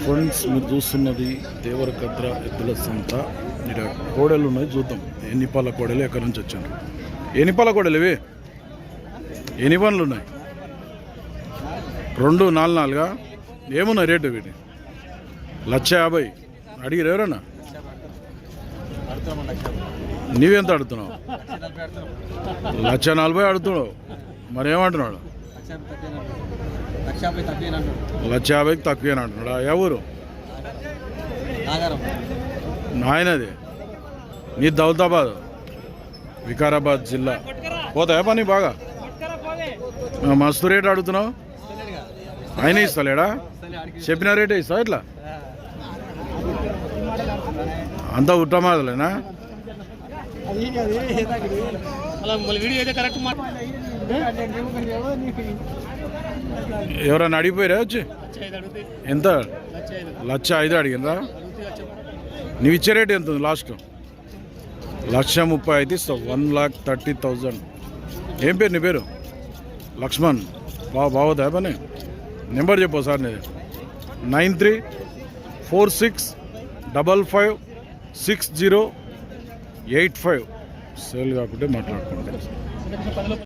Friends మీరు చూస్తున్నది దేవరకద్ర ఎద్దుల సంత. ఇక్కడ కోడలు ఉన్నాయి, చూద్దాం ఎన్ని పాల కోడలు ఎక్కడి నుంచి వచ్చాను. ఎన్ని పాల కోడలు ఇవి? ఎన్ని పనులు ఉన్నాయి? 2 4 4గా ఏమున్నాయి రేటు? వీటి 1,50,000 అడిగిరు ఎవరన్నా? నీవెంత అడుగుతున్నావు? 1,40,000 అడుగుతున్నావు. మరి ఏమంటున్నాడు? 1,50,000కి తక్కువ అంటున్నాడా? ఎవరు నాయనది? నీ దౌలతాబాద్, వికారాబాద్ జిల్లా. పోతాయా పని బాగా? మస్తు రేటు అడుగుతున్నావు. ఆయన ఇస్తలేడా? చెప్పిన రేటే ఇస్తావు. ఇట్లా అంతా ఉట్టమాదలేనా? ఎవరన్నా అడిగిపోయారా వచ్చి? ఎంత? 1,05,000 అడిగిందా? నువ్వు ఇచ్చే రేటు ఎంత ఉంది లాస్ట్? 1,35,000 ఇస్తావు. 1,30,000. ఏం పేరు నీ పేరు? లక్ష్మణ్. బాగుందా పని? నెంబర్ చెప్పు సార్ నీది. 9346556085. సేల్ కాకుంటే మాట్లాడుకుంటే